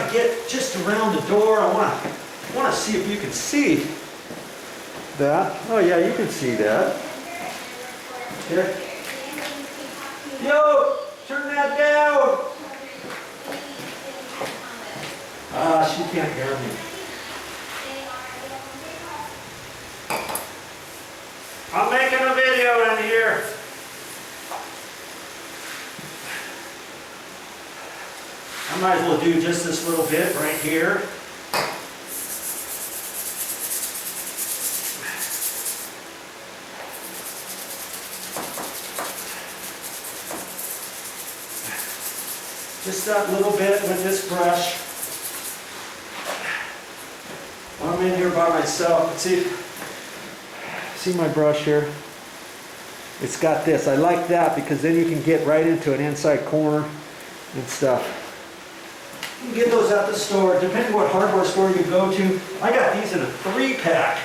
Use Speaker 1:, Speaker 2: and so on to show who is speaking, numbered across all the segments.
Speaker 1: to get just around the door. I want to see if you can see that. Oh yeah, you can see that. Here. Yo, turn that down. She can't hear me. I'm making a video in here. I might as well do just this little bit right here. Just that little bit with this brush. I'm in here by myself. See my brush here? It's got this. I like that because then you can get right into an inside corner and stuff. You can get those at the store, depending what hardware store you go to. I got these in a 3-pack.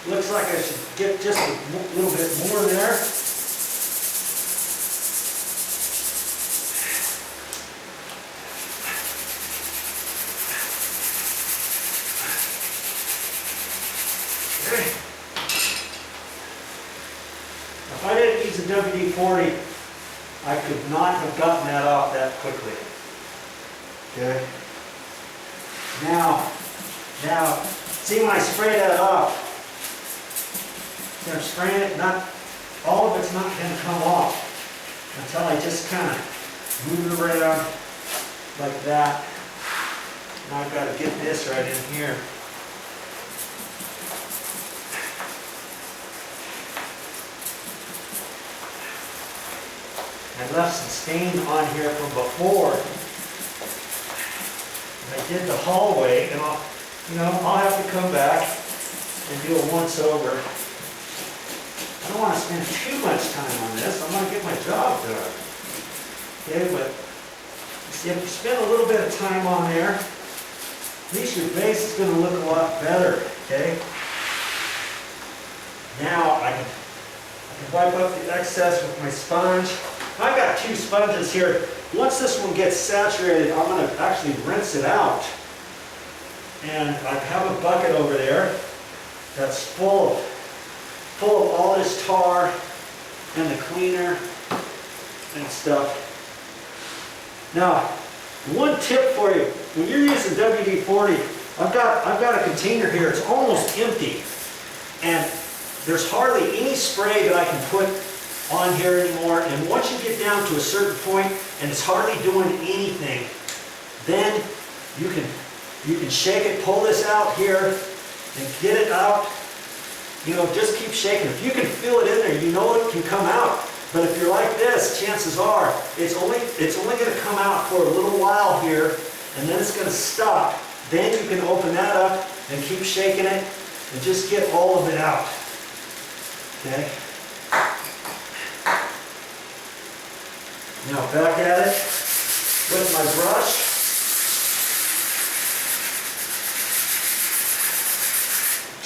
Speaker 1: Looks like I should get just a little bit more there. Okay. If I didn't use a WD-40, I could not have gotten that off that quickly. Okay. Now, see when I spray that off, I'm spraying it, not all of it's not going to come off until I just kind of move it around like that. Now I've got to get this right in here. I left some stain on here from before. I did the hallway, and I'll have to come back and do a once over. I don't want to spend too much time on this. I want to get my job done. Okay, but if you spend a little bit of time on there, at least your base is going to look a lot better. Okay. Now I can wipe up the excess with my sponge. I've got 2 sponges here. Once this one gets saturated, I'm going to actually rinse it out. And I have a bucket over there that's full of all this tar and the cleaner and stuff. Now, one tip for you, when you're using WD-40, I've got a container here, it's almost empty. And there's hardly any spray that I can put on here anymore. And once you get down to a certain point and it's hardly doing anything, then you can shake it, pull this out here and get it out. Just keep shaking. If you can feel it in there, you know it can come out. But if you're like this, chances are it's only going to come out for a little while here, and then it's going to stop. Then you can open that up and keep shaking it and just get all of it out. Okay. Now back at it with my brush.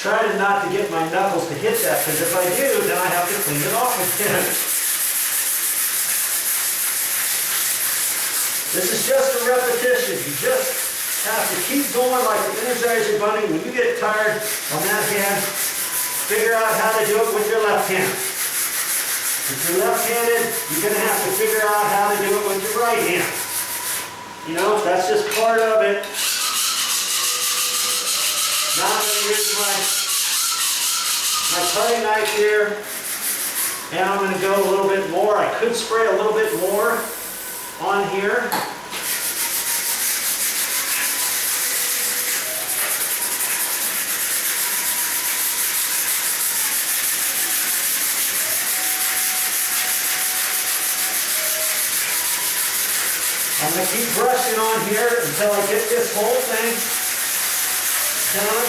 Speaker 1: Try not to get my knuckles to hit that, because if I do, then I have to clean it off again. This is just a repetition. You just have to keep going like the Energizer Bunny. When you get tired on that hand, figure out how to do it with your left hand. If you're left-handed, you're going to have to figure out how to do it with your right hand. That's just part of it. Now I'm going to use my cutting knife here, and I'm going to go a little bit more. I could spray a little bit more on here. I'm going to keep brushing on here until I get this whole thing done.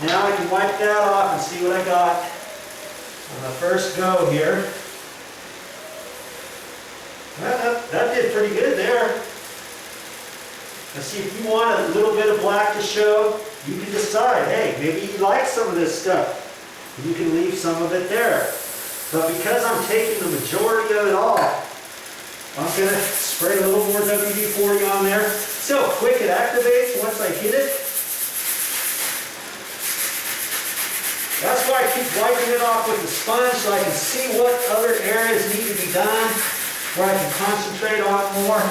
Speaker 1: Now I can wipe that off and see what I got on the first go here. Well, that did pretty good there. Now see, if you want a little bit of black to show, You can decide, hey, maybe you like some of this stuff. You can leave some of it there. But because I'm taking the majority of it off, I'm going to spray a little more WD-40 on there. See how quick it activates once I hit it? That's why I keep wiping it off with the sponge so I can see what other areas need to be done, where I can concentrate on more.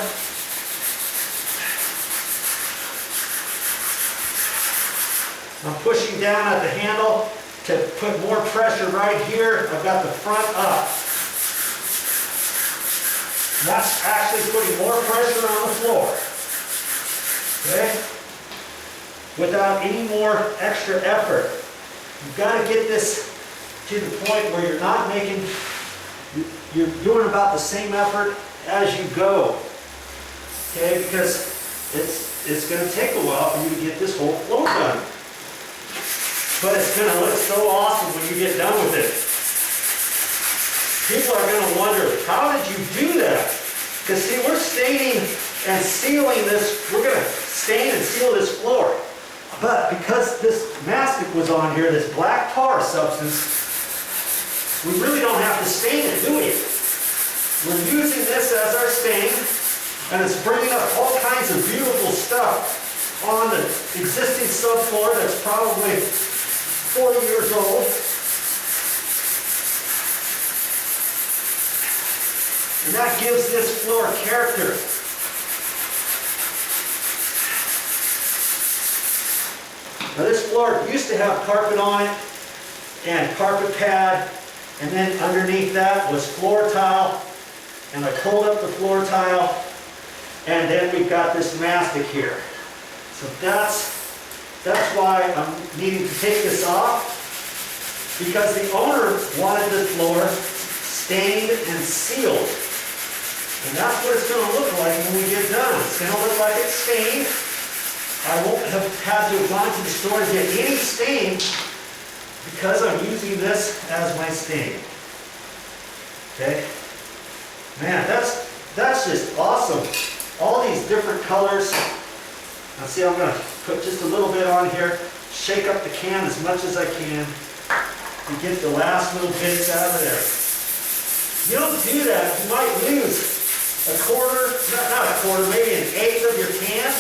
Speaker 1: I'm pushing down at the handle to put more pressure right here. I've got the front up. That's actually putting more pressure on the floor. Okay? Without any more extra effort. You've got to get this to the point where you're not making, you're doing about the same effort as you go. Okay? Because it's going to take a while for you to get this whole floor done. But it's going to look so awesome when you get done with it. People are going to wonder, how did you do that? Because see, we're staining and sealing this, we're going to stain and seal this floor. But because this mastic was on here, this black tar substance, we really don't have to stain it, do we? We're using this as our stain, and it's bringing up all kinds of beautiful stuff on the existing subfloor that's probably 40 years old. And that gives this floor character. Now this floor used to have carpet on it and carpet pad, and then underneath that was floor tile, and I pulled up the floor tile, and then we've got this mastic here. So that's why I'm needing to take this off, because the owner wanted the floor stained and sealed. And that's what it's going to look like when we get done. It's going to look like it's stained. I won't have had to have gone to the store to get any stain because I'm using this as my stain. Okay? Man, that's just awesome. All these different colors. Now see, I'm going to put just a little bit on here, shake up the can as much as I can, and get the last little bits out of there. You don't do that, you might lose a quarter, not a quarter, maybe an eighth of your can.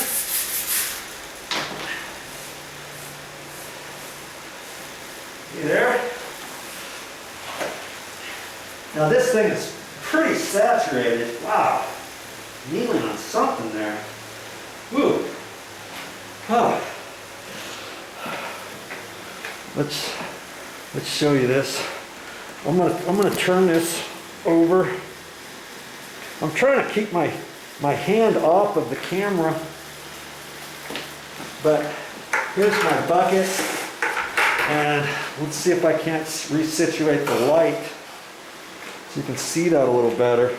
Speaker 1: You there? Now this thing is pretty saturated. Wow. Kneeling on something there. Woo. Oh. Let's show you this. I'm gonna turn this over. I'm trying to keep my hand off of the camera, but here's my bucket, and let's see if I can't resituate the light so you can see that a little better.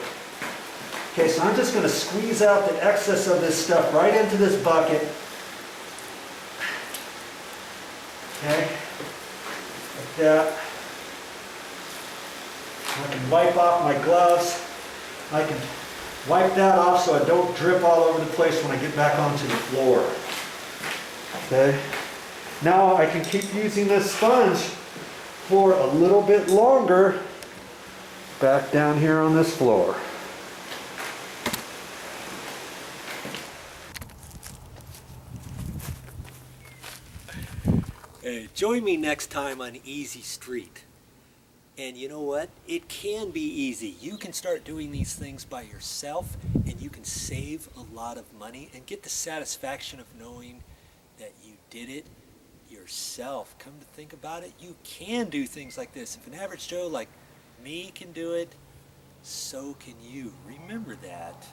Speaker 1: Okay, so I'm just going to squeeze out the excess of this stuff right into this bucket. Okay, like that. I can wipe off my gloves. I can wipe that off so I don't drip all over the place when I get back onto the floor. Okay. Now I can keep using this sponge for a little bit longer back down here on this floor. Join me next time on Easy Street. And you know what? It can be easy. You can start doing these things by yourself, and you can save a lot of money and get the satisfaction of knowing that you did it yourself. Come to think about it, you can do things like this. If an average Joe like me can do it, so can you. Remember that.